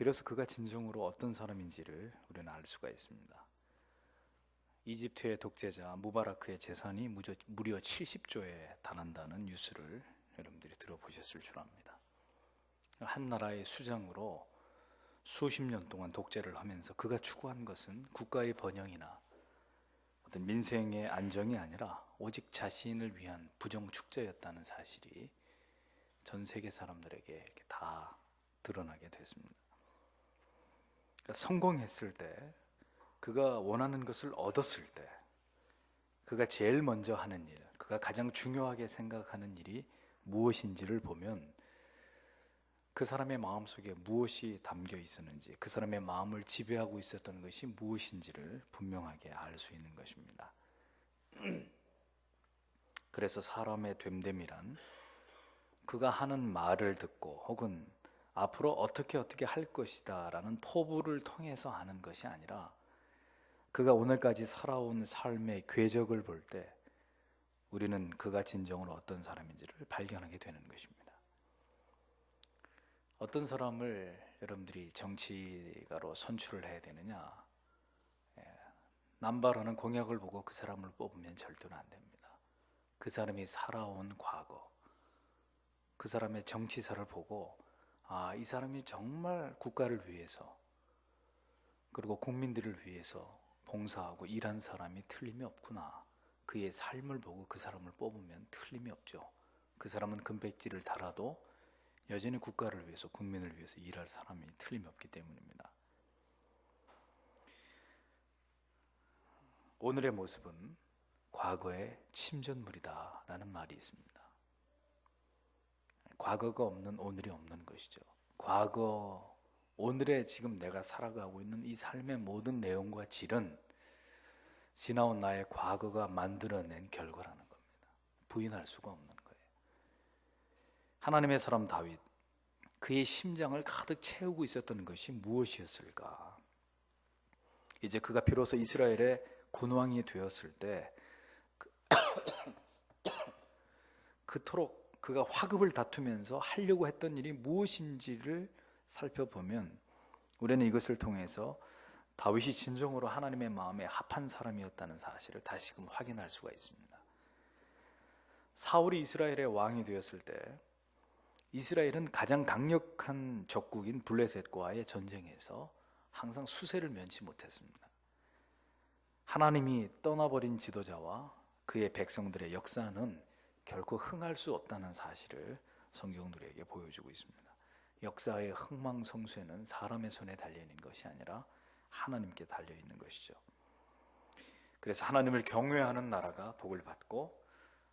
비로소 그가 진정으로 어떤 사람인지를 우리는 알 수가 있습니다. 이집트의 독재자 무바라크의 재산이 무려 70조에 달한다는 뉴스를 여러분들이 들어보셨을 줄 압니다. 한 나라의 수장으로 수십 년 동안 독재를 하면서 그가 추구한 것은 국가의 번영이나 어떤 민생의 안정이 아니라 오직 자신을 위한 부정축제였다는 사실이 전 세계 사람들에게 다 드러나게 됐습니다. 그러니까 성공했을 때, 그가 원하는 것을 얻었을 때, 그가 제일 먼저 하는 일, 그가 가장 중요하게 생각하는 일이 무엇인지를 보면 그 사람의 마음속에 무엇이 담겨 있었는지, 그 사람의 마음을 지배하고 있었던 것이 무엇인지를 분명하게 알 수 있는 것입니다. 그래서 사람의 됨됨이란 그가 하는 말을 듣고 혹은 앞으로 어떻게 할 것이다 라는 포부를 통해서 하는 것이 아니라 그가 오늘까지 살아온 삶의 궤적을 볼 때 우리는 그가 진정으로 어떤 사람인지를 발견하게 되는 것입니다. 어떤 사람을 여러분들이 정치가로 선출을 해야 되느냐? 남발하는 공약을 보고 그 사람을 뽑으면 절대로 안 됩니다. 그 사람이 살아온 과거, 그 사람의 정치사를 보고 이 사람이 정말 국가를 위해서 그리고 국민들을 위해서 봉사하고 일한 사람이 틀림이 없구나. 그의 삶을 보고 그 사람을 뽑으면 틀림이 없죠. 그 사람은 금배지를 달아도 여전히 국가를 위해서, 국민을 위해서 일할 사람이 틀림이 없기 때문입니다. 오늘의 모습은 과거의 침전물이다 라는 말이 있습니다. 과거가 없는 오늘이 없는 것이죠. 오늘의 지금 내가 살아가고 있는 이 삶의 모든 내용과 질은 지나온 나의 과거가 만들어낸 결과라는 겁니다. 부인할 수가 없는 거예요. 하나님의 사람 다윗, 그의 심장을 가득 채우고 있었던 것이 무엇이었을까? 이제 그가 비로소 이스라엘의 군왕이 되었을 때 그토록 그가 화급을 다투면서 하려고 했던 일이 무엇인지를 살펴보면 우리는 이것을 통해서 다윗이 진정으로 하나님의 마음에 합한 사람이었다는 사실을 다시금 확인할 수가 있습니다. 사울이 이스라엘의 왕이 되었을 때 이스라엘은 가장 강력한 적국인 블레셋과의 전쟁에서 항상 수세를 면치 못했습니다. 하나님이 떠나버린 지도자와 그의 백성들의 역사는 결코 흥할 수 없다는 사실을 성경 우리에게 보여주고 있습니다. 역사의 흥망성쇠는 사람의 손에 달려있는 것이 아니라 하나님께 달려있는 것이죠. 그래서 하나님을 경외하는 나라가 복을 받고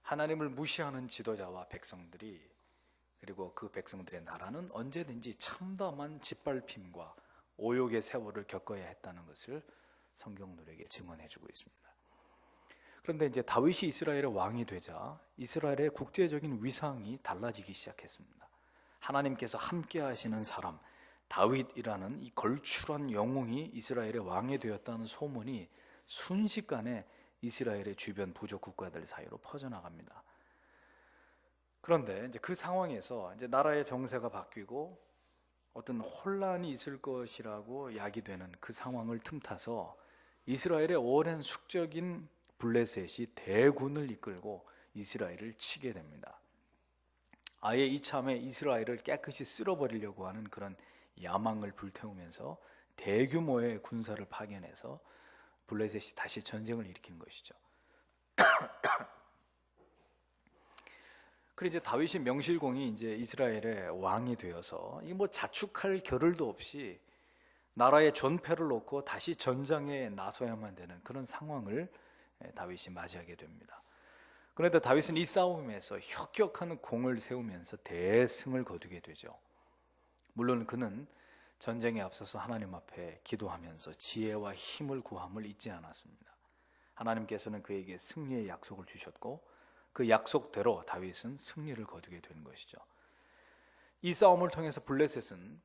하나님을 무시하는 지도자와 백성들이, 그리고 그 백성들의 나라는 언제든지 참담한 짓밟힘과 오욕의 세월을 겪어야 했다는 것을 성경 우리에게 증언해주고 있습니다. 그런데 이제 다윗이 이스라엘의 왕이 되자 이스라엘의 국제적인 위상이 달라지기 시작했습니다. 하나님께서 함께 하시는 사람 다윗이라는 이 걸출한 영웅이 이스라엘의 왕이 되었다는 소문이 순식간에 이스라엘의 주변 부족 국가들 사이로 퍼져나갑니다. 그런데 이제 그 상황에서 이제 나라의 정세가 바뀌고 어떤 혼란이 있을 것이라고 야기되는 그 상황을 틈타서 이스라엘의 오랜 숙적인 블레셋이 대군을 이끌고 이스라엘을 치게 됩니다. 아예 이참에 이스라엘을 깨끗이 쓸어버리려고 하는 그런 야망을 불태우면서 대규모의 군사를 파견해서 블레셋이 다시 전쟁을 일으킨 것이죠. 그리고 이제 다윗이 명실공히 이제 이스라엘의 왕이 되어서 이 뭐 자축할 겨를도 없이 나라의 존폐를 놓고 다시 전장에 나서야만 되는 그런 상황을 다윗이 맞이하게 됩니다. 그런데 다윗은 이 싸움에서 혁혁한 공을 세우면서 대승을 거두게 되죠. 물론 그는 전쟁에 앞서서 하나님 앞에 기도하면서 지혜와 힘을 구함을 잊지 않았습니다. 하나님께서는 그에게 승리의 약속을 주셨고 그 약속대로 다윗은 승리를 거두게 된 것이죠. 이 싸움을 통해서 블레셋은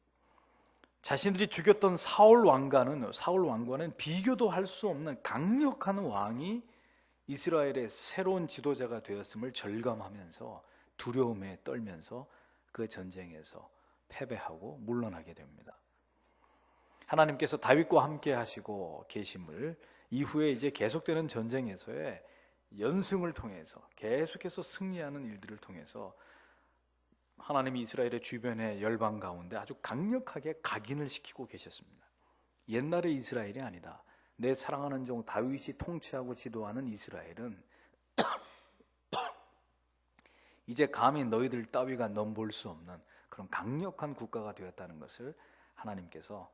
자신들이 죽였던 사울 왕과는 비교도 할 수 없는 강력한 왕이 이스라엘의 새로운 지도자가 되었음을 절감하면서 두려움에 떨면서 그 전쟁에서 패배하고 물러나게 됩니다. 하나님께서 다윗과 함께 하시고 계심을 이후에 이제 계속되는 전쟁에서의 연승을 통해서 계속해서 승리하는 일들을 통해서 하나님이 이스라엘의 주변의 열방 가운데 아주 강력하게 각인을 시키고 계셨습니다. 옛날의 이스라엘이 아니다. 내 사랑하는 종 다윗이 통치하고 지도하는 이스라엘은 이제 감히 너희들 따위가 넘볼 수 없는 그런 강력한 국가가 되었다는 것을 하나님께서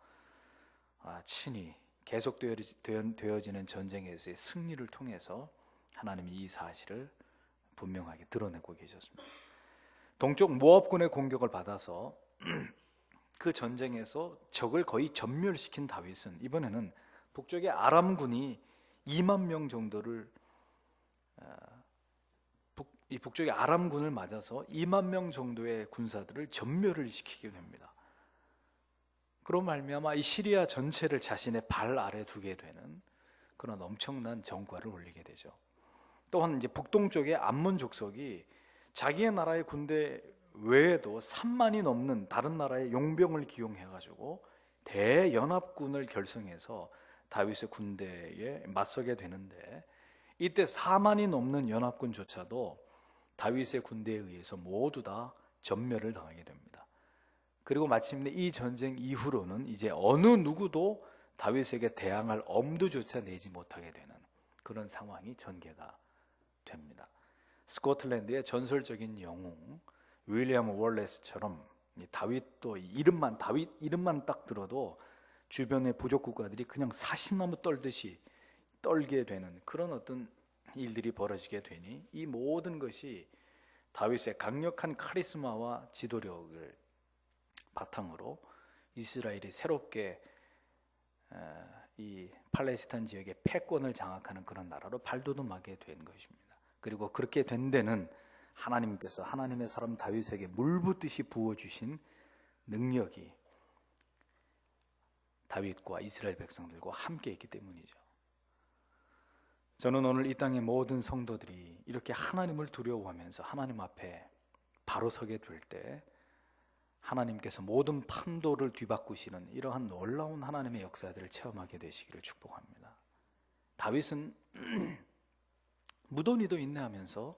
친히 계속되어지는 전쟁에서의 승리를 통해서 하나님이 이 사실을 분명하게 드러내고 계셨습니다. 동쪽 모압군의 공격을 받아서 그 전쟁에서 적을 거의 전멸시킨 다윗은 이번에는 북쪽의 아람군이 2만 명 정도를 북쪽의 아람군을 맞아서 2만 명 정도의 군사들을 전멸을 시키게 됩니다. 그로 말미암아 이 시리아 전체를 자신의 발 아래 두게 되는 그런 엄청난 전과를 올리게 되죠. 또한 이제 북동쪽의 암몬 족속이 자기의 나라의 군대 외에도 3만이 넘는 다른 나라의 용병을 기용해가지고 대연합군을 결성해서 다윗의 군대에 맞서게 되는데 이때 4만이 넘는 연합군조차도 다윗의 군대에 의해서 모두 다 전멸을 당하게 됩니다. 그리고 마침내 이 전쟁 이후로는 이제 어느 누구도 다윗에게 대항할 엄두조차 내지 못하게 되는 그런 상황이 전개가 됩니다. 스코틀랜드의 전설적인 영웅 윌리엄 월레스처럼 다윗도 다윗 이름만 딱 들어도 주변의 부족 국가들이 그냥 사시나무 떨듯이 떨게 되는 그런 어떤 일들이 벌어지게 되니 이 모든 것이 다윗의 강력한 카리스마와 지도력을 바탕으로 이스라엘이 새롭게 이 팔레스타인 지역의 패권을 장악하는 그런 나라로 발돋움하게 된 것입니다. 그리고 그렇게 된 데는 하나님께서 하나님의 사람 다윗에게 물붓듯이 부어주신 능력이 다윗과 이스라엘 백성들과 함께 있기 때문이죠. 저는 오늘 이 땅의 모든 성도들이 이렇게 하나님을 두려워하면서 하나님 앞에 바로 서게 될 때 하나님께서 모든 판도를 뒤바꾸시는 이러한 놀라운 하나님의 역사들을 체험하게 되시기를 축복합니다. 다윗은 무더니도 인내하면서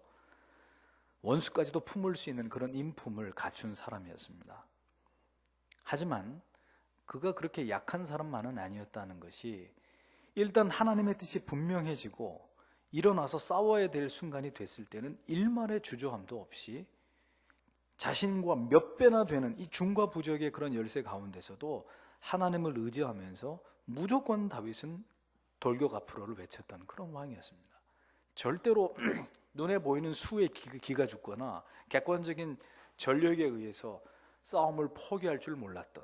원수까지도 품을 수 있는 그런 인품을 갖춘 사람이었습니다. 하지만 그가 그렇게 약한 사람만은 아니었다는 것이 일단 하나님의 뜻이 분명해지고 일어나서 싸워야 될 순간이 됐을 때는 일말의 주저함도 없이 자신과 몇 배나 되는 이 중과 부적의 그런 열세 가운데서도 하나님을 의지하면서 무조건 다윗은 돌격 앞으로를 외쳤던 그런 왕이었습니다. 절대로 눈에 보이는 수의 기가 죽거나 객관적인 전력에 의해서 싸움을 포기할 줄 몰랐던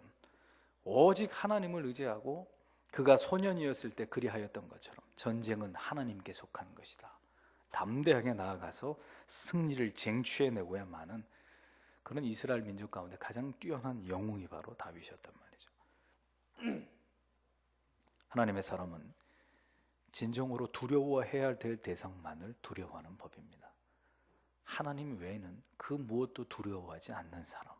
오직 하나님을 의지하고 그가 소년이었을 때 그리하였던 것처럼 전쟁은 하나님께 속한 것이다. 담대하게 나아가서 승리를 쟁취해내고야 마는 그런 이스라엘 민족 가운데 가장 뛰어난 영웅이 바로 다윗이었단 말이죠. 하나님의 사람은 진정으로 두려워해야 될 대상만을 두려워하는 법입니다. 하나님 외에는 그 무엇도 두려워하지 않는 사람.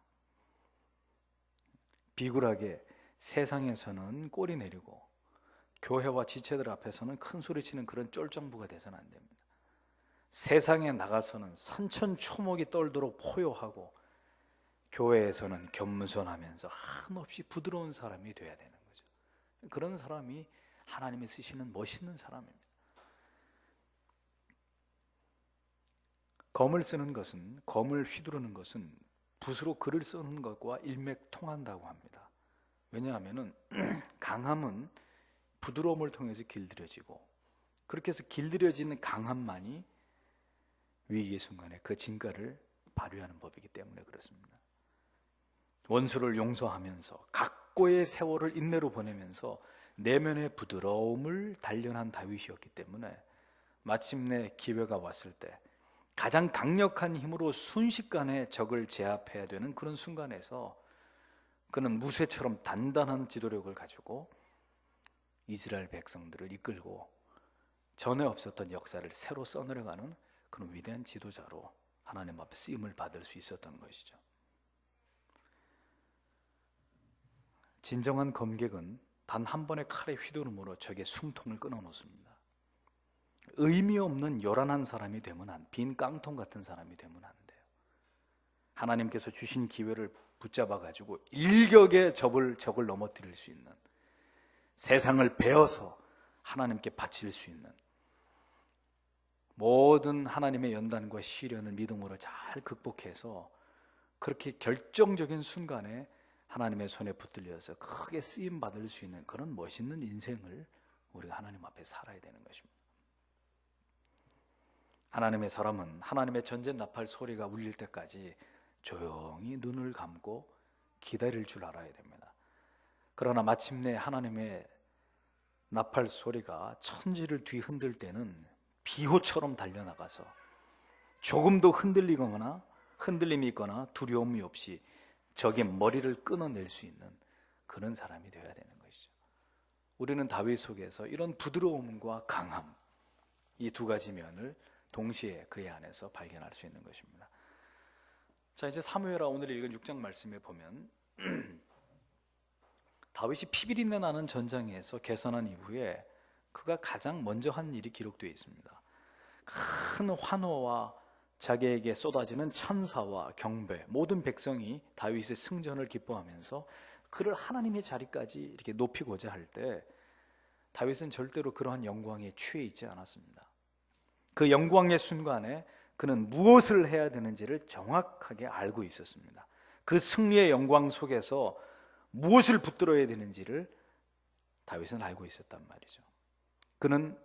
비굴하게 세상에서는 꼬리 내리고 교회와 지체들 앞에서는 큰 소리치는 그런 쫄정부가 돼서는 안 됩니다. 세상에 나가서는 산천초목이 떨도록 포효하고 교회에서는 겸손하면서 한없이 부드러운 사람이 돼야 되는 거죠. 그런 사람이 하나님이 쓰시는 멋있는 사람입니다. 검을 쓰는 것은, 검을 휘두르는 것은 붓으로 글을 쓰는 것과 일맥통한다고 합니다. 왜냐하면 강함은 부드러움을 통해서 길들여지고 그렇게 해서 길들여지는 강함만이 위기의 순간에 그 진가를 발휘하는 법이기 때문에 그렇습니다. 원수를 용서하면서 각고의 세월을 인내로 보내면서 내면의 부드러움을 단련한 다윗이었기 때문에 마침내 기회가 왔을 때 가장 강력한 힘으로 순식간에 적을 제압해야 되는 그런 순간에서 그는 무쇠처럼 단단한 지도력을 가지고 이스라엘 백성들을 이끌고 전에 없었던 역사를 새로 써내려가는 그런 위대한 지도자로 하나님 앞에 쓰임을 받을 수 있었던 것이죠. 진정한 검객은 단 한 번의 칼의 휘두름으로 적의 숨통을 끊어놓습니다. 의미 없는 요란한 사람이 되면 빈 깡통 같은 사람이 되면 안 돼요. 하나님께서 주신 기회를 붙잡아 가지고 일격에 적을 넘어뜨릴 수 있는, 세상을 베어서 하나님께 바칠 수 있는, 모든 하나님의 연단과 시련을 믿음으로 잘 극복해서 그렇게 결정적인 순간에 하나님의 손에 붙들려서 크게 쓰임 받을 수 있는 그런 멋있는 인생을 우리가 하나님 앞에 살아야 되는 것입니다. 하나님의 사람은 하나님의 전쟁나팔 소리가 울릴 때까지 조용히 눈을 감고 기다릴 줄 알아야 됩니다. 그러나 마침내 하나님의 나팔 소리가 천지를 뒤흔들 때는 비호처럼 달려나가서 조금도 흔들림이 있거나 두려움이 없이 적의 머리를 끊어낼 수 있는 그런 사람이 되어야 되는 것이죠. 우리는 다윗 속에서 이런 부드러움과 강함, 이 두 가지 면을 동시에 그의 안에서 발견할 수 있는 것입니다. 자, 이제 사무엘하 오늘 읽은 6장 말씀에 보면 다윗이 피비린내 나는 전장에서 개선한 이후에 그가 가장 먼저 한 일이 기록되어 있습니다. 큰 환호와 자기에게 쏟아지는 찬사와 경배, 모든 백성이 다윗의 승전을 기뻐하면서 그를 하나님의 자리까지 이렇게 높이고자 할 때 다윗은 절대로 그러한 영광에 취해 있지 않았습니다. 그 영광의 순간에 그는 무엇을 해야 되는지를 정확하게 알고 있었습니다. 그 승리의 영광 속에서 무엇을 붙들어야 되는지를 다윗은 알고 있었단 말이죠. 그는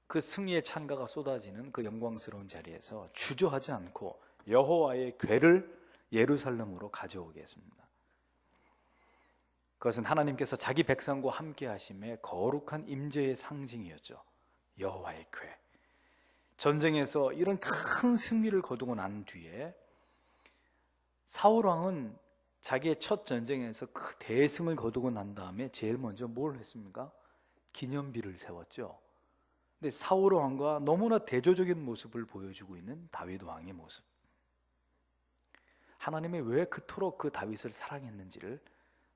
그 승리의 찬가가 쏟아지는 그 영광스러운 자리에서 주저하지 않고 여호와의 궤를 예루살렘으로 가져오게 했습니다. 그것은 하나님께서 자기 백성과 함께 하심의 거룩한 임재의 상징이었죠. 여호와의 궤. 전쟁에서 이런 큰 승리를 거두고 난 뒤에 사울 왕은 자기의 첫 전쟁에서 그 대승을 거두고 난 다음에 제일 먼저 뭘 했습니까? 기념비를 세웠죠. 근데 사울 왕과 너무나 대조적인 모습을 보여주고 있는 다윗 왕의 모습. 하나님이 왜 그토록 그 다윗을 사랑했는지를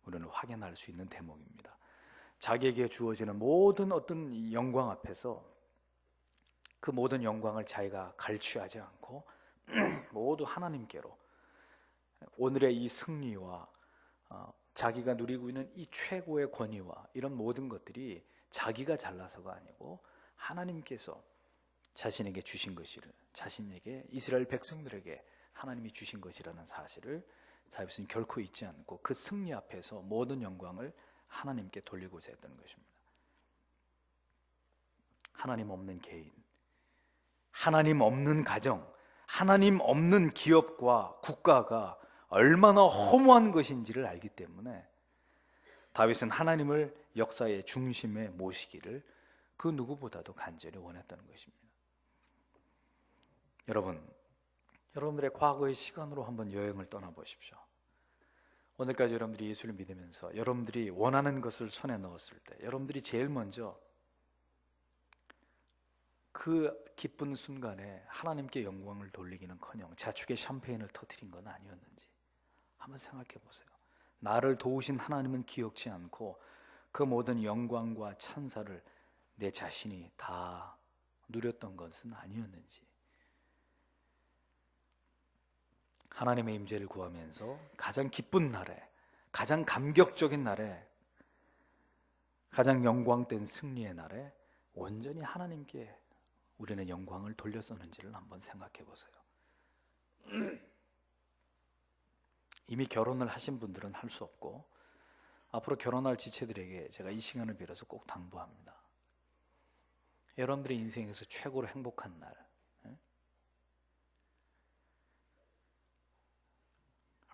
우리는 확인할 수 있는 대목입니다. 자기에게 주어지는 모든 어떤 영광 앞에서 그 모든 영광을 자기가 갈취하지 않고 모두 하나님께로, 오늘의 이 승리와 자기가 누리고 있는 이 최고의 권위와 이런 모든 것들이 자기가 잘나서가 아니고 하나님께서 자신에게 주신 것이를, 자신에게 이스라엘 백성들에게 하나님이 주신 것이라는 사실을 다윗은 결코 잊지 않고 그 승리 앞에서 모든 영광을 하나님께 돌리고자 했던 것입니다. 하나님 없는 개인, 하나님 없는 가정, 하나님 없는 기업과 국가가 얼마나 허무한 것인지를 알기 때문에 다윗은 하나님을 역사의 중심에 모시기를 그 누구보다도 간절히 원했던 것입니다. 여러분들의 과거의 시간으로 한번 여행을 떠나보십시오. 오늘까지 여러분들이 예수를 믿으면서 여러분들이 원하는 것을 손에 넣었을 때 여러분들이 제일 먼저 그 기쁜 순간에 하나님께 영광을 돌리기는커녕 자축의 샴페인을 터뜨린 건 아니었는지 한번 생각해 보세요. 나를 도우신 하나님은 기억지 않고 그 모든 영광과 찬사를 내 자신이 다 누렸던 것은 아니었는지, 하나님의 임재를 구하면서 가장 기쁜 날에, 가장 감격적인 날에, 가장 영광된 승리의 날에 온전히 하나님께 우리는 영광을 돌렸었는지를 한번 생각해 보세요. 이미 결혼을 하신 분들은 할 수 없고 앞으로 결혼할 지체들에게 제가 이 시간을 빌어서 꼭 당부합니다. 여러분들의 인생에서 최고로 행복한 날,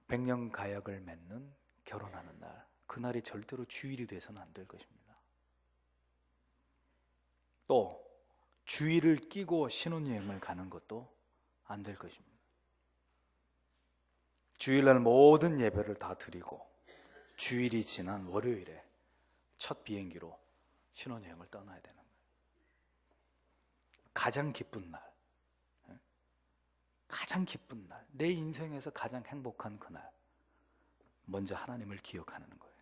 백년가약을 맺는 결혼하는 날, 그날이 절대로 주일이 돼서는 안 될 것입니다. 또 주일을 끼고 신혼여행을 가는 것도 안 될 것입니다. 주일날 모든 예배를 다 드리고 주일이 지난 월요일에 첫 비행기로 신혼여행을 떠나야 되는 거예요. 가장 기쁜 날, 가장 기쁜 날, 내 인생에서 가장 행복한 그날, 먼저 하나님을 기억하는 거예요.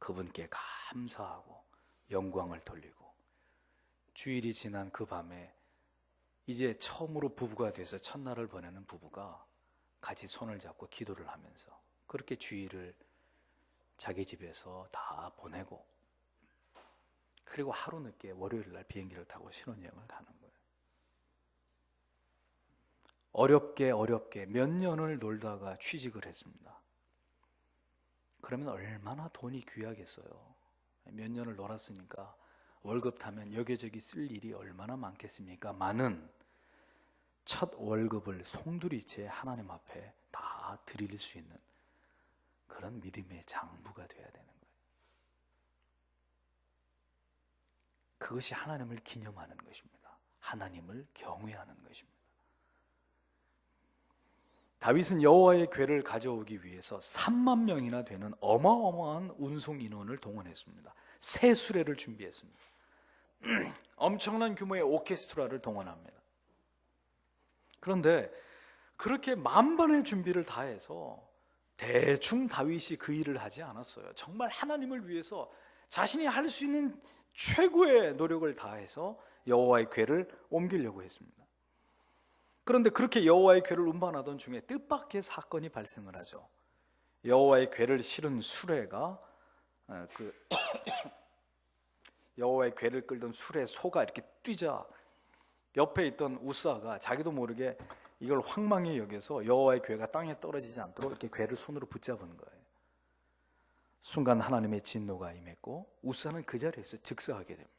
그분께 감사하고 영광을 돌리고, 주일이 지난 그 밤에 이제 처음으로 부부가 돼서 첫날을 보내는 부부가 같이 손을 잡고 기도를 하면서 그렇게 주일을 자기 집에서 다 보내고, 그리고 하루 늦게 월요일 날 비행기를 타고 신혼여행을 가는 거예요. 어렵게 몇 년을 놀다가 취직을 했습니다. 그러면 얼마나 돈이 귀하겠어요. 몇 년을 놀았으니까 월급 타면 여기저기 쓸 일이 얼마나 많겠습니까? 많은 첫 월급을 송두리째 하나님 앞에 다 드릴 수 있는 그런 믿음의 장부가 되어야 되는 거예요. 그것이 하나님을 기념하는 것입니다. 하나님을 경외하는 것입니다. 다윗은 여호와의 궤를 가져오기 위해서 3만 명이나 되는 어마어마한 운송 인원을 동원했습니다. 새 수레를 준비했습니다. 엄청난 규모의 오케스트라를 동원합니다. 그런데 그렇게 만반의 준비를 다해서 대충 다윗이 그 일을 하지 않았어요. 정말 하나님을 위해서 자신이 할 수 있는 최고의 노력을 다해서 여호와의 궤를 옮기려고 했습니다. 그런데 그렇게 여호와의 궤를 운반하던 중에 뜻밖의 사건이 발생을 하죠. 여호와의 궤를 실은 수레가 여호와의 궤를 끌던 수레 소가 이렇게 뛰자 옆에 있던 우사가 자기도 모르게 이걸 황망히 여겨서 여호와의 궤가 땅에 떨어지지 않도록 이렇게 궤를 손으로 붙잡은 거예요. 순간 하나님의 진노가 임했고 우사는 그 자리에서 즉사하게 됩니다.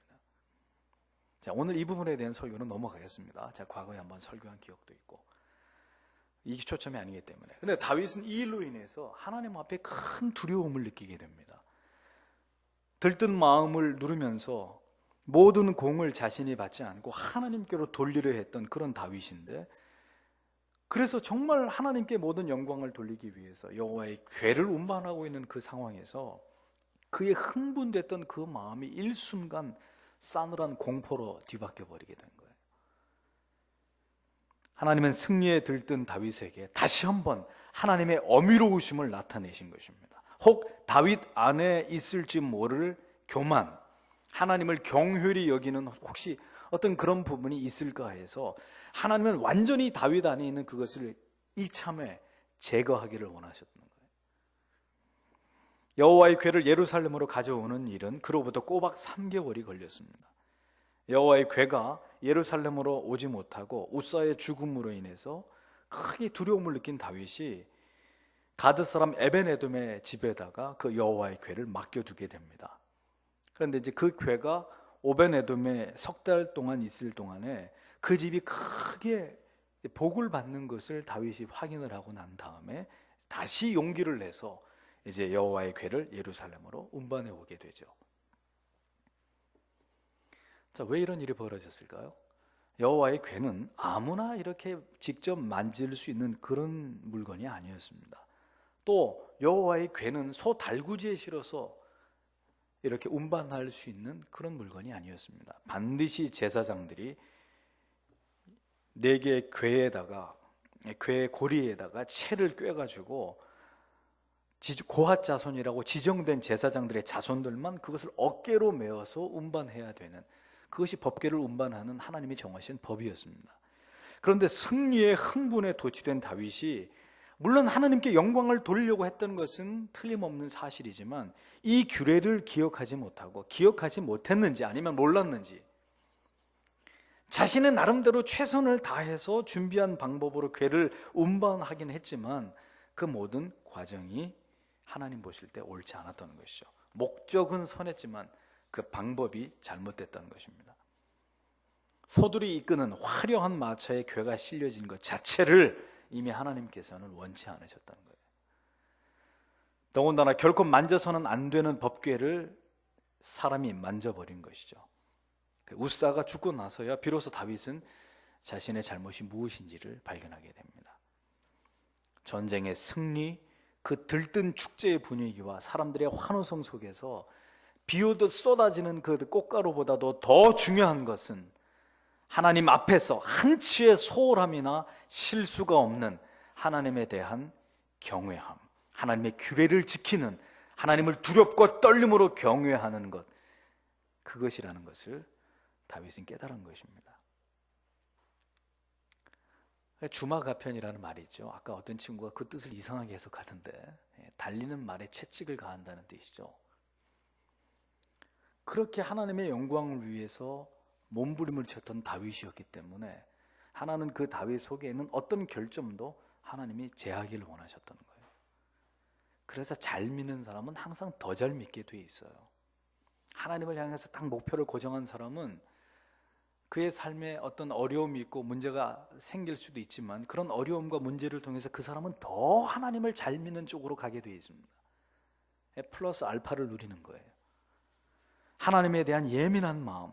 자, 오늘 이 부분에 대한 설교는 넘어가겠습니다. 제가 과거에 한번 설교한 기억도 있고, 이게 초점이 아니기 때문에. 근데 다윗은 이 일로 인해서 하나님 앞에 큰 두려움을 느끼게 됩니다. 들뜬 마음을 누르면서 모든 공을 자신이 받지 않고 하나님께로 돌리려 했던 그런 다윗인데, 그래서 정말 하나님께 모든 영광을 돌리기 위해서 여호와의 궤를 운반하고 있는 그 상황에서 그의 흥분됐던 그 마음이 일순간 싸늘한 공포로 뒤바뀌어 버리게 된 거예요. 하나님은 승리에 들뜬 다윗에게 다시 한번 하나님의 어미로우심을 나타내신 것입니다. 혹 다윗 안에 있을지 모를 교만, 하나님을 경휼히 여기는 혹시 어떤 그런 부분이 있을까 해서 하나님은 완전히 다윗 안에 있는 그것을 이참에 제거하기를 원하셨던 거예요. 여호와의 궤를 예루살렘으로 가져오는 일은 그로부터 꼬박 3개월이 걸렸습니다. 여호와의 궤가 예루살렘으로 오지 못하고 우사의 죽음으로 인해서 크게 두려움을 느낀 다윗이 가드 사람 에벤에돔의 집에다가 그 여호와의 궤를 맡겨두게 됩니다. 그런데 이제 그 궤가 오벤에돔에 석 달 동안 있을 동안에 그 집이 크게 복을 받는 것을 다윗이 확인을 하고 난 다음에 다시 용기를 내서 이제 여호와의 궤를 예루살렘으로 운반해 오게 되죠. 자, 왜 이런 일이 벌어졌을까요? 여호와의 궤는 아무나 이렇게 직접 만질 수 있는 그런 물건이 아니었습니다. 또 여호와의 궤는 소 달구지에 실어서 이렇게 운반할 수 있는 그런 물건이 아니었습니다. 반드시 제사장들이 4개의 궤에다가, 궤 고리에다가 채를 꿰가지고 고핫 자손이라고 지정된 제사장들의 자손들만 그것을 어깨로 메어서 운반해야 되는, 그것이 법궤를 운반하는 하나님이 정하신 법이었습니다. 그런데 승리의 흥분에 도취된 다윗이 물론 하나님께 영광을 돌리려고 했던 것은 틀림없는 사실이지만 이 규례를 기억하지 못하고, 기억하지 못했는지 아니면 몰랐는지 자신의 나름대로 최선을 다해서 준비한 방법으로 궤를 운반하긴 했지만 그 모든 과정이 하나님 보실 때 옳지 않았던 것이죠. 목적은 선했지만 그 방법이 잘못됐다는 것입니다. 소들이 이끄는 화려한 마차에 궤가 실려진 것 자체를 이미 하나님께서는 원치 않으셨다는 거예요. 더군다나 결코 만져서는 안 되는 법궤를 사람이 만져버린 것이죠. 우사가 죽고 나서야 비로소 다윗은 자신의 잘못이 무엇인지를 발견하게 됩니다. 전쟁의 승리, 그 들뜬 축제의 분위기와 사람들의 환호성 속에서 비오듯 쏟아지는 그 꽃가루보다도 더 중요한 것은 하나님 앞에서 한치의 소홀함이나 실수가 없는 하나님에 대한 경외함, 하나님의 규례를 지키는 하나님을 두렵고 떨림으로 경외하는 것, 그것이라는 것을 다윗은 깨달은 것입니다. 주마가편이라는 말이 있죠. 아까 어떤 친구가 그 뜻을 이상하게 해석하던데, 달리는 말에 채찍을 가한다는 뜻이죠. 그렇게 하나님의 영광을 위해서 몸부림을 쳤던 다윗이었기 때문에 하나는 그 다윗 속에 있는 어떤 결점도 하나님이 제하기를 원하셨던 거예요. 그래서 잘 믿는 사람은 항상 더 잘 믿게 돼 있어요. 하나님을 향해서 딱 목표를 고정한 사람은 그의 삶에 어떤 어려움이 있고 문제가 생길 수도 있지만 그런 어려움과 문제를 통해서 그 사람은 더 하나님을 잘 믿는 쪽으로 가게 되어 있습니다. 플러스 알파를 누리는 거예요. 하나님에 대한 예민한 마음,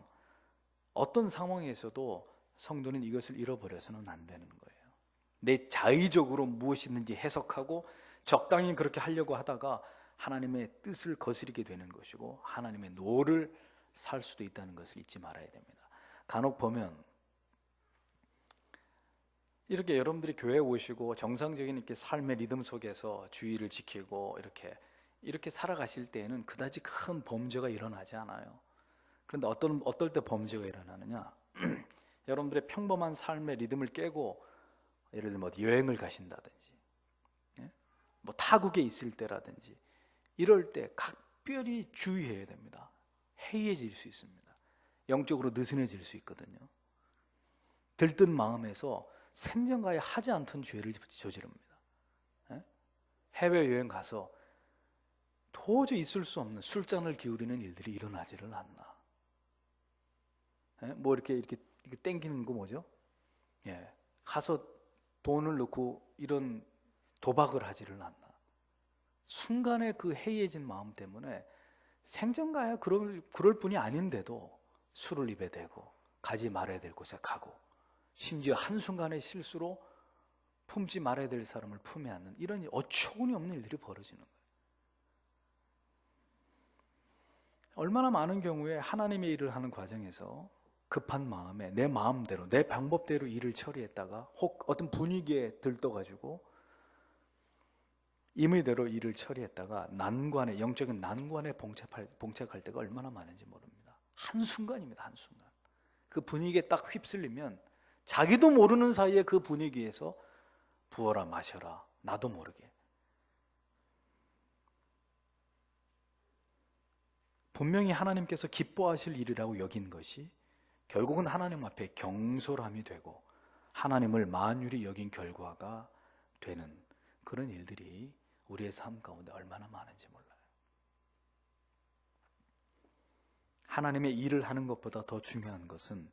어떤 상황에서도 성도는 이것을 잃어버려서는 안 되는 거예요. 내 자의적으로 무엇이든지 해석하고 적당히 그렇게 하려고 하다가 하나님의 뜻을 거스르게 되는 것이고 하나님의 노를 살 수도 있다는 것을 잊지 말아야 됩니다. 간혹 보면 이렇게 여러분들이 교회에 오시고 정상적인 이렇게 삶의 리듬 속에서 주의를 지키고 이렇게 살아가실 때에는 그다지 큰 범죄가 일어나지 않아요. 그런데 어떨 때 범죄가 일어나느냐? 여러분들의 평범한 삶의 리듬을 깨고 예를 들면 어디 여행을 가신다든지, 뭐 타국에 있을 때라든지 이럴 때 각별히 주의해야 됩니다. 해이해질 수 있습니다. 영적으로 느슨해질 수 있거든요. 들뜬 마음에서 생전가에 하지 않던 죄를 저지릅니다. 해외여행 가서 도저히 있을 수 없는 술잔을 기울이는 일들이 일어나지를 않나. 뭐 이렇게 땡기는 거 뭐죠? 가서 돈을 넣고 이런 도박을 하지를 않나. 순간에 그 해이해진 마음 때문에 생전가야 그럴 뿐이 아닌데도 술을 입에 대고 가지 말아야 될 곳에 가고 심지어 한순간의 실수로 품지 말아야 될 사람을 품에 안는 이런 어처구니 없는 일들이 벌어지는 거예요. 얼마나 많은 경우에 하나님의 일을 하는 과정에서 급한 마음에 내 마음대로 내 방법대로 일을 처리했다가 혹 어떤 분위기에 들떠가지고 임의대로 일을 처리했다가 영적인 난관에 봉착할 때가 얼마나 많은지 모릅니다. 한순간입니다. 한순간. 그 분위기에 딱 휩쓸리면 자기도 모르는 사이에 그 분위기에서 부어라 마셔라 나도 모르게 분명히 하나님께서 기뻐하실 일이라고 여긴 것이 결국은 하나님 앞에 경솔함이 되고 하나님을 만유리 여긴 결과가 되는 그런 일들이 우리의 삶 가운데 얼마나 많은지 몰라요. 하나님의 일을 하는 것보다 더 중요한 것은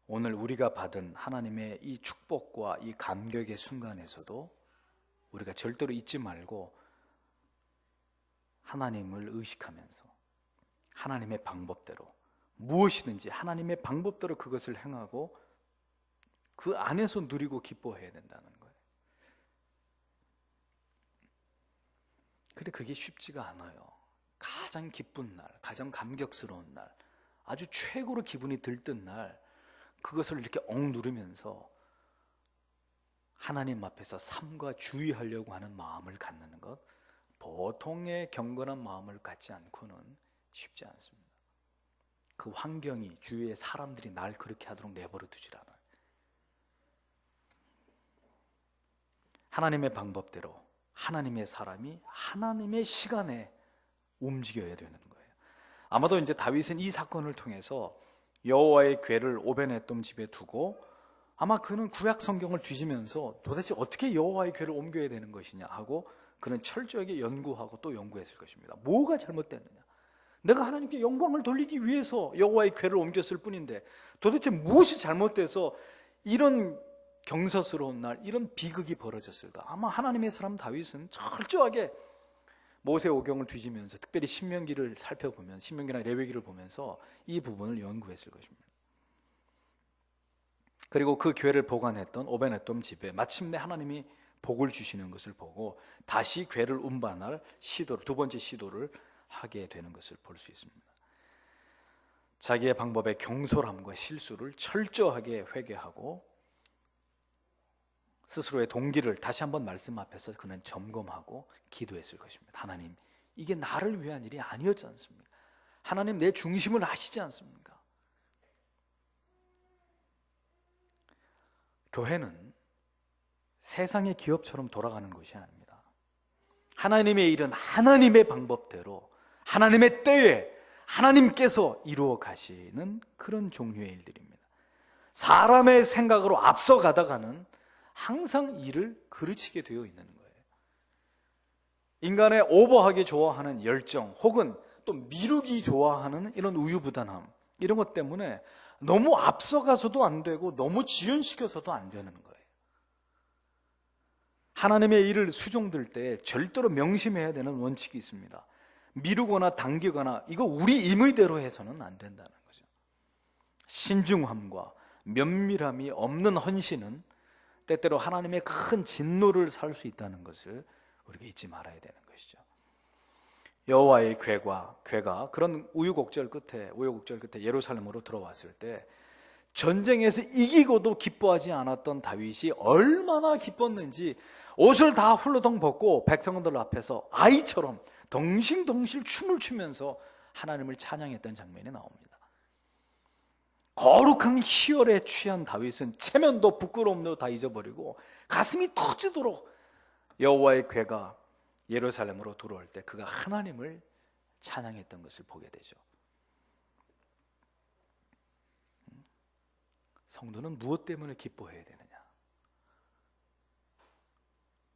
오늘 우리가 받은 하나님의 이 축복과 이 감격의 순간에서도 우리가 절대로 잊지 말고 하나님을 의식하면서 하나님의 방법대로 무엇이든지 하나님의 방법대로 그것을 행하고 그 안에서 누리고 기뻐해야 된다는 거예요. 근데 그게 쉽지가 않아요. 가장 기쁜 날, 가장 감격스러운 날, 아주 최고로 기분이 들뜬 날 그것을 이렇게 억누르면서 하나님 앞에서 삼가 주의하려고 하는 마음을 갖는 것 보통의 경건한 마음을 갖지 않고는 쉽지 않습니다. 그 환경이 주위의 사람들이 날 그렇게 하도록 내버려 두질 않아요. 하나님의 방법대로 하나님의 사람이 하나님의 시간에 움직여야 되는 거예요. 아마도 이제 다윗은 이 사건을 통해서 여호와의 궤를 오베네돔 집에 두고 아마 그는 구약 성경을 뒤지면서 도대체 어떻게 여호와의 궤를 옮겨야 되는 것이냐 하고 그는 철저하게 연구하고 또 연구했을 것입니다. 뭐가 잘못됐느냐? 내가 하나님께 영광을 돌리기 위해서 여호와의 궤를 옮겼을 뿐인데 도대체 무엇이 잘못돼서 이런 경사스러운 날, 이런 비극이 벌어졌을까? 아마 하나님의 사람 다윗은 철저하게 모세오경을 뒤지면서 특별히 신명기를 살펴보면 신명기나 레위기를 보면서 이 부분을 연구했을 것입니다. 그리고 그 궤를 보관했던 오베네돔 집에 마침내 하나님이 복을 주시는 것을 보고 다시 궤를 운반할 두 번째 시도를 하게 되는 것을 볼 수 있습니다. 자기의 방법의 경솔함과 실수를 철저하게 회개하고 스스로의 동기를 다시 한번 말씀 앞에서 그는 점검하고 기도했을 것입니다. 하나님, 이게 나를 위한 일이 아니었지 않습니까? 하나님 내 중심을 아시지 않습니까? 교회는 세상의 기업처럼 돌아가는 것이 아닙니다. 하나님의 일은 하나님의 방법대로 하나님의 때에 하나님께서 이루어 가시는 그런 종류의 일들입니다. 사람의 생각으로 앞서가다가는 항상 일을 그르치게 되어 있는 거예요. 인간의 오버하기 좋아하는 열정 혹은 또 미루기 좋아하는 이런 우유부단함, 이런 것 때문에 너무 앞서가서도 안 되고 너무 지연시켜서도 안 되는 거예요. 하나님의 일을 수종들 때 절대로 명심해야 되는 원칙이 있습니다. 미루거나 당기거나 이거 우리 임의대로 해서는 안 된다는 거죠. 신중함과 면밀함이 없는 헌신은 때때로 하나님의 큰 진노를 살 수 있다는 것을 우리가 잊지 말아야 되는 것이죠. 여호와의 괴가 그런 우여곡절 끝에 예루살렘으로 들어왔을 때 전쟁에서 이기고도 기뻐하지 않았던 다윗이 얼마나 기뻤는지 옷을 다 훌러덩 벗고 백성들 앞에서 아이처럼 덩실덩실 춤을 추면서 하나님을 찬양했던 장면이 나옵니다. 거룩한 희열에 취한 다윗은 체면도 부끄러움도 다 잊어버리고 가슴이 터지도록 여호와의 괴가 예루살렘으로 들어올 때 그가 하나님을 찬양했던 것을 보게 되죠. 성도는 무엇 때문에 기뻐해야 되느냐?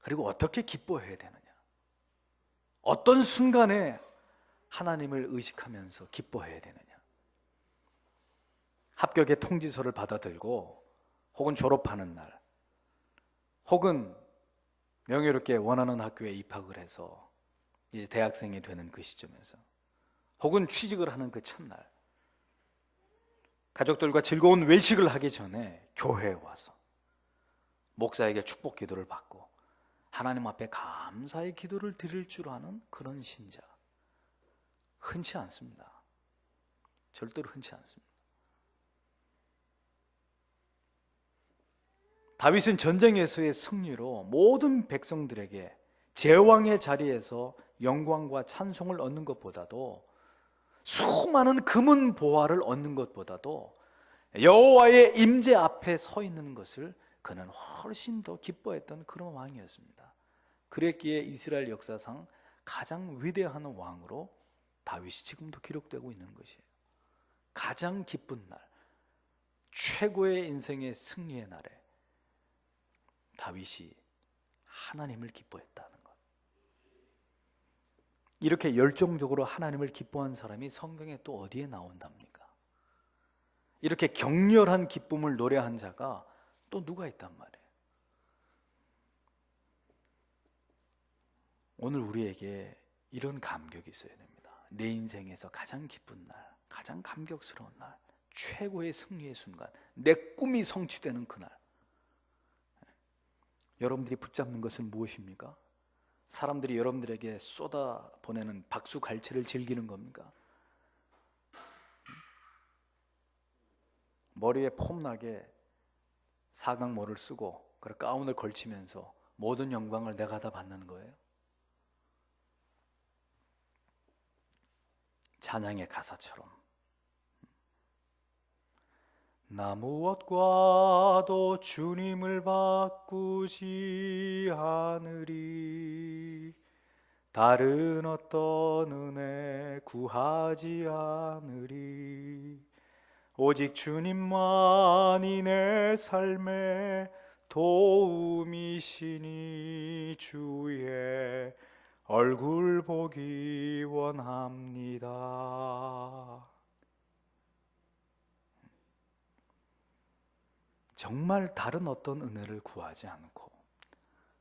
그리고 어떻게 기뻐해야 되느냐? 어떤 순간에 하나님을 의식하면서 기뻐해야 되느냐? 합격의 통지서를 받아들고 혹은 졸업하는 날 혹은 명예롭게 원하는 학교에 입학을 해서 이제 대학생이 되는 그 시점에서 혹은 취직을 하는 그 첫날 가족들과 즐거운 외식을 하기 전에 교회에 와서 목사에게 축복 기도를 받고 하나님 앞에 감사의 기도를 드릴 줄 아는 그런 신자 흔치 않습니다. 절대로 흔치 않습니다. 다윗은 전쟁에서의 승리로 모든 백성들에게 제왕의 자리에서 영광과 찬송을 얻는 것보다도 수많은 금은 보화를 얻는 것보다도 여호와의 임재 앞에 서 있는 것을 그는 훨씬 더 기뻐했던 그런 왕이었습니다. 그랬기에 이스라엘 역사상 가장 위대한 왕으로 다윗이 지금도 기록되고 있는 것이에요. 가장 기쁜 날, 최고의 인생의 승리의 날에 다윗이 하나님을 기뻐했다는 것. 이렇게 열정적으로 하나님을 기뻐한 사람이 성경에 또 어디에 나온답니까? 이렇게 격렬한 기쁨을 노래한 자가 또 누가 있단 말이에요? 오늘 우리에게 이런 감격이 있어야 됩니다. 내 인생에서 가장 기쁜 날, 가장 감격스러운 날, 최고의 승리의 순간, 내 꿈이 성취되는 그날, 여러분들이 붙잡는 것은 무엇입니까? 사람들이 여러분들에게 쏟아 보내는 박수갈채를 즐기는 겁니까? 머리에 폼나게 사각모를 쓰고 가운을 걸치면서 모든 영광을 내가 다 받는 거예요? 찬양의 가사처럼 나 무엇과도 주님을 바꾸지 않으리 다른 어떤 은혜 구하지 않으리 오직 주님만이 내 삶의 도움이시니 주의 얼굴 보기 원합니다. 정말 다른 어떤 은혜를 구하지 않고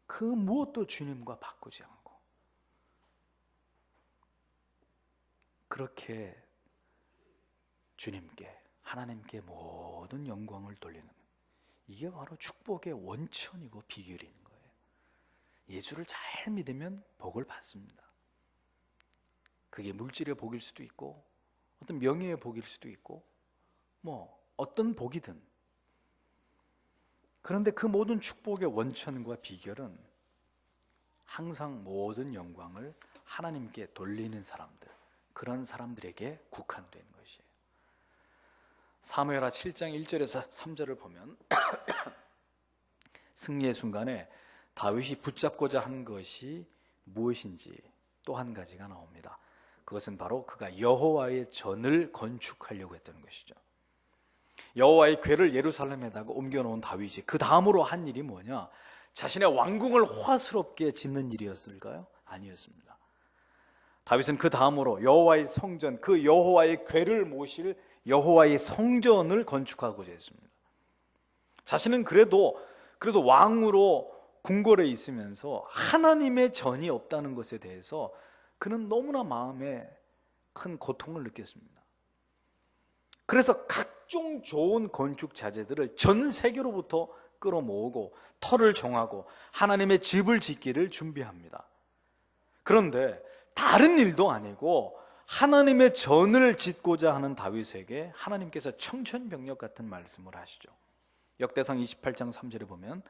그 무엇도 주님과 바꾸지 않고 그렇게 주님께 하나님께 모든 영광을 돌리는 이게 바로 축복의 원천이고 비결인 거예요. 예수를 잘 믿으면 복을 받습니다. 그게 물질의 복일 수도 있고 어떤 명예의 복일 수도 있고 뭐 어떤 복이든 그런데 그 모든 축복의 원천과 비결은 항상 모든 영광을 하나님께 돌리는 사람들, 그런 사람들에게 국한된 것이에요. 사무엘하 7장 1절에서 3절을 보면 승리의 순간에 다윗이 붙잡고자 한 것이 무엇인지 또 한 가지가 나옵니다. 그것은 바로 그가 여호와의 전을 건축하려고 했던 것이죠. 여호와의 궤를 예루살렘에다가 옮겨놓은 다윗이 그 다음으로 한 일이 뭐냐? 자신의 왕궁을 호화스럽게 짓는 일이었을까요? 아니었습니다. 다윗은 그 다음으로 여호와의 성전, 그 여호와의 궤를 모실 여호와의 성전을 건축하고자 했습니다. 자신은 그래도 왕으로 궁궐에 있으면서 하나님의 전이 없다는 것에 대해서 그는 너무나 마음에 큰 고통을 느꼈습니다. 그래서 각종 좋은 건축 자재들을 전 세계로부터 끌어모으고 터를 정하고 하나님의 집을 짓기를 준비합니다. 그런데 다른 일도 아니고 하나님의 전을 짓고자 하는 다윗에게 하나님께서 청천벽력 같은 말씀을 하시죠. 역대상 28장 3절에 보면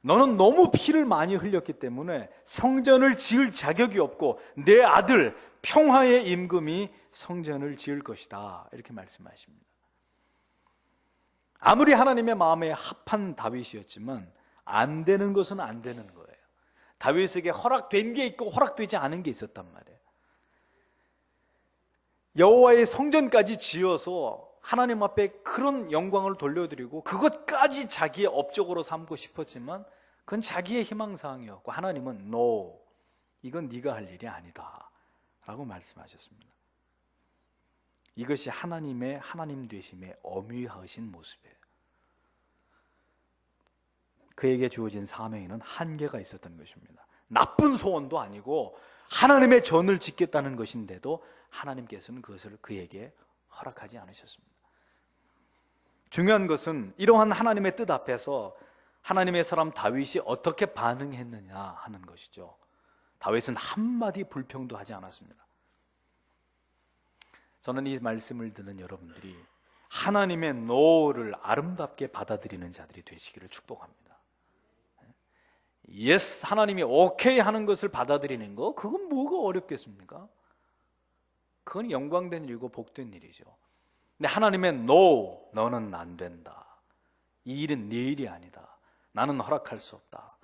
너는 너무 피를 많이 흘렸기 때문에 성전을 지을 자격이 없고 내 아들 평화의 임금이 성전을 지을 것이다, 이렇게 말씀하십니다. 아무리 하나님의 마음에 합한 다윗이었지만 안 되는 것은 안 되는 거예요. 다윗에게 허락된 게 있고 허락되지 않은 게 있었단 말이에요. 여호와의 성전까지 지어서 하나님 앞에 그런 영광을 돌려드리고 그것까지 자기의 업적으로 삼고 싶었지만 그건 자기의 희망사항이었고 하나님은 No, 이건 네가 할 일이 아니다 라고 말씀하셨습니다. 이것이 하나님의 하나님 되심의 엄위하신 모습이에요. 그에게 주어진 사명에는 한계가 있었던 것입니다. 나쁜 소원도 아니고 하나님의 전을 짓겠다는 것인데도 하나님께서는 그것을 그에게 허락하지 않으셨습니다. 중요한 것은 이러한 하나님의 뜻 앞에서 하나님의 사람 다윗이 어떻게 반응했느냐 하는 것이죠. 다윗은 한마디 불평도 하지 않았습니다. 저는 이 말씀을 듣는 여러분들이 하나님의 노를 아름답게 받아들이는 자들이 되시기를 축복합니다. 예스, 하나님이 오케이 하는 것을 받아들이는 거, 그건 뭐가 어렵겠습니까? 그건 영광된 일이고 복된 일이죠. 근데 하나님의 no, 너는 안 된다. 이 일은 네 일이 아니다. 나는 허락할 수 없다.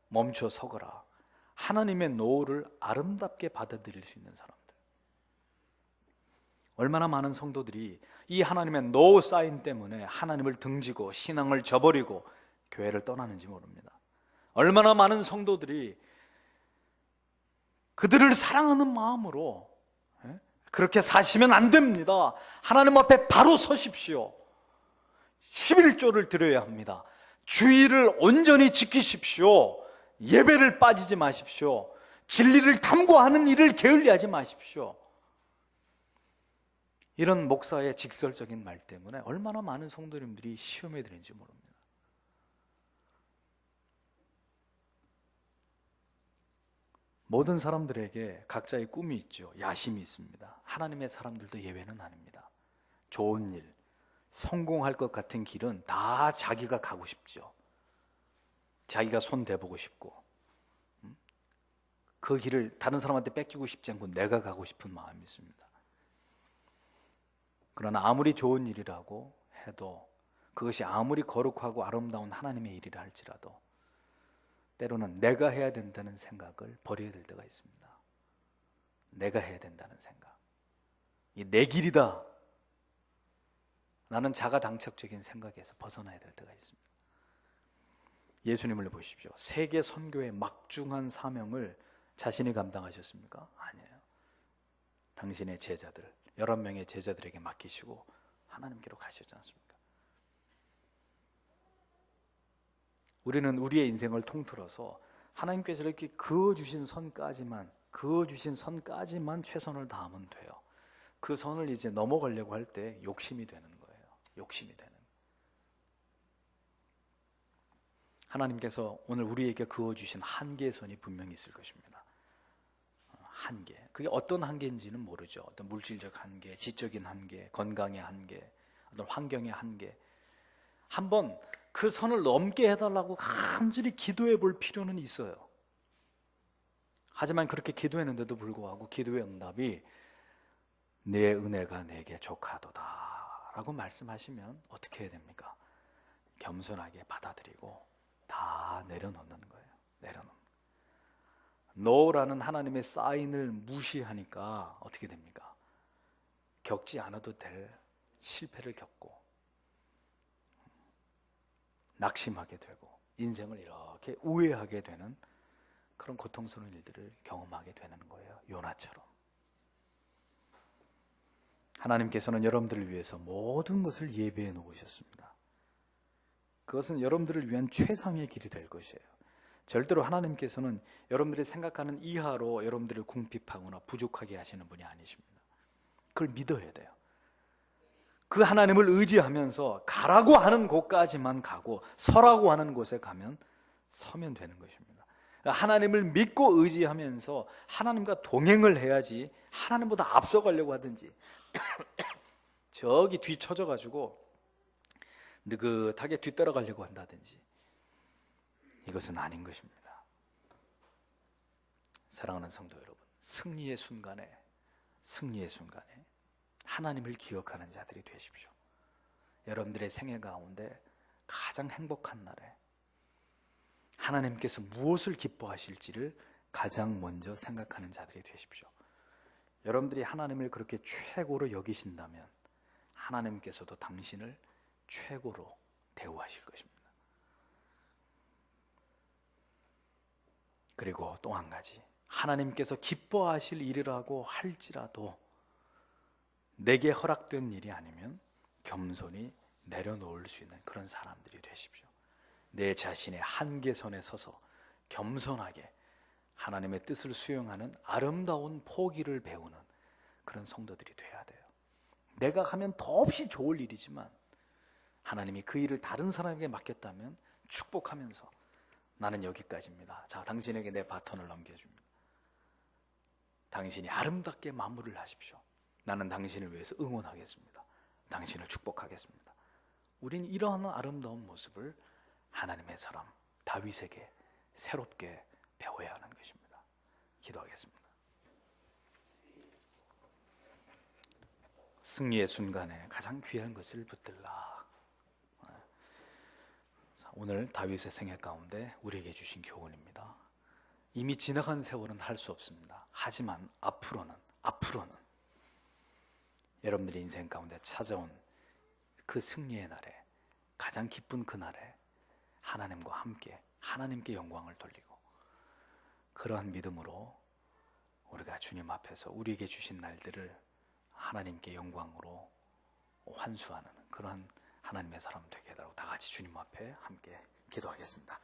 멈춰 서거라. 하나님의 no를 아름답게 받아들일 수 있는 사람들. 얼마나 많은 성도들이 이 하나님의 no 사인 때문에 하나님을 등지고 신앙을 저버리고 교회를 떠나는지 모릅니다. 얼마나 많은 성도들이 그들을 사랑하는 마음으로 그렇게 사시면 안 됩니다. 하나님 앞에 바로 서십시오. 11조를 드려야 합니다. 주의를 온전히 지키십시오. 예배를 빠지지 마십시오. 진리를 탐구하는 일을 게을리하지 마십시오. 이런 목사의 직설적인 말 때문에 얼마나 많은 성도님들이 시험에 드는지 모릅니다. 모든 사람들에게 각자의 꿈이 있죠. 야심이 있습니다. 하나님의 사람들도 예외는 아닙니다. 좋은 일, 성공할 것 같은 길은 다 자기가 가고 싶죠. 자기가 손 대보고 싶고 그 길을 다른 사람한테 뺏기고 싶지 않고 내가 가고 싶은 마음이 있습니다. 그러나 아무리 좋은 일이라고 해도 그것이 아무리 거룩하고 아름다운 하나님의 일이라 할지라도 때로는 내가 해야 된다는 생각을 버려야 될 때가 있습니다. 내가 해야 된다는 생각. 이 내 길이다. 나는 자가당착적인 생각에서 벗어나야 될 때가 있습니다. 예수님을 보십시오. 세계 선교의 막중한 사명을 자신이 감당하셨습니까? 아니에요. 당신의 제자들, 11명의 제자들에게 맡기시고 하나님께로 가셨지 않습니까? 우리는 우리의 인생을 통틀어서 하나님께서 이렇게 그어주신 선까지만 최선을 다하면 돼요. 그 선을 이제 넘어가려고 할 때 욕심이 되는 거예요. 욕심이 되는. 하나님께서 오늘 우리에게 그어주신 한계의 선이 분명히 있을 것입니다. 한계. 그게 어떤 한계인지는 모르죠. 어떤 물질적 한계, 지적인 한계, 건강의 한계, 어떤 환경의 한계. 한번 그 선을 넘게 해달라고 간절히 기도해 볼 필요는 있어요. 하지만 그렇게 기도했는데도 불구하고 기도의 응답이 내 은혜가 내게 족하도다 라고 말씀하시면 어떻게 해야 됩니까? 겸손하게 받아들이고 다 내려놓는 거예요. 내려놓는. 노라는 하나님의 사인을 무시하니까 어떻게 됩니까? 겪지 않아도 될 실패를 겪고 낙심하게 되고 인생을 이렇게 우회하게 되는 그런 고통스러운 일들을 경험하게 되는 거예요. 요나처럼. 하나님께서는 여러분들을 위해서 모든 것을 예비해 놓으셨습니다. 그것은 여러분들을 위한 최상의 길이 될 것이에요. 절대로 하나님께서는 여러분들이 생각하는 이하로 여러분들을 궁핍하거나 부족하게 하시는 분이 아니십니다. 그걸 믿어야 돼요. 그 하나님을 의지하면서 가라고 하는 곳까지만 가고 서라고 하는 곳에 가면 서면 되는 것입니다. 하나님을 믿고 의지하면서 하나님과 동행을 해야지 하나님보다 앞서가려고 하든지 저기 뒤처져 가지고 느긋하게 뒤따라가려고 한다든지 이것은 아닌 것입니다. 사랑하는 성도 여러분, 승리의 순간에 하나님을 기억하는 자들이 되십시오. 여러분들의 생애 가운데 가장 행복한 날에 하나님께서 무엇을 기뻐하실지를 가장 먼저 생각하는 자들이 되십시오. 여러분들이 하나님을 그렇게 최고로 여기신다면 하나님께서도 당신을 최고로 대우하실 것입니다. 그리고 또 한 가지, 하나님께서 기뻐하실 일이라고 할지라도 내게 허락된 일이 아니면 겸손히 내려놓을 수 있는 그런 사람들이 되십시오. 내 자신의 한계선에 서서 겸손하게 하나님의 뜻을 수용하는 아름다운 포기를 배우는 그런 성도들이 돼야 돼요. 내가 하면 더없이 좋을 일이지만 하나님이 그 일을 다른 사람에게 맡겼다면 축복하면서 나는 여기까지입니다. 자, 당신에게 내 바톤을 넘겨줍니다. 당신이 아름답게 마무리를 하십시오. 나는 당신을 위해서 응원하겠습니다. 당신을 축복하겠습니다. 우린 이러한 아름다운 모습을 하나님의 사람 다윗에게 새롭게 배워야 하는 것입니다. 기도하겠습니다. 승리의 순간에 가장 귀한 것을 붙들라. 오늘 다윗의 생애 가운데 우리에게 주신 교훈입니다. 이미 지나간 세월은 할 수 없습니다. 하지만 앞으로는 여러분들의 인생 가운데 찾아온 그 승리의 날에, 가장 기쁜 그 날에 하나님과 함께 하나님께 영광을 돌리고 그러한 믿음으로 우리가 주님 앞에서 우리에게 주신 날들을 하나님께 영광으로 환수하는 그러한 하나님의 사람 되게 해달라고 다 같이 주님 앞에 함께 기도하겠습니다.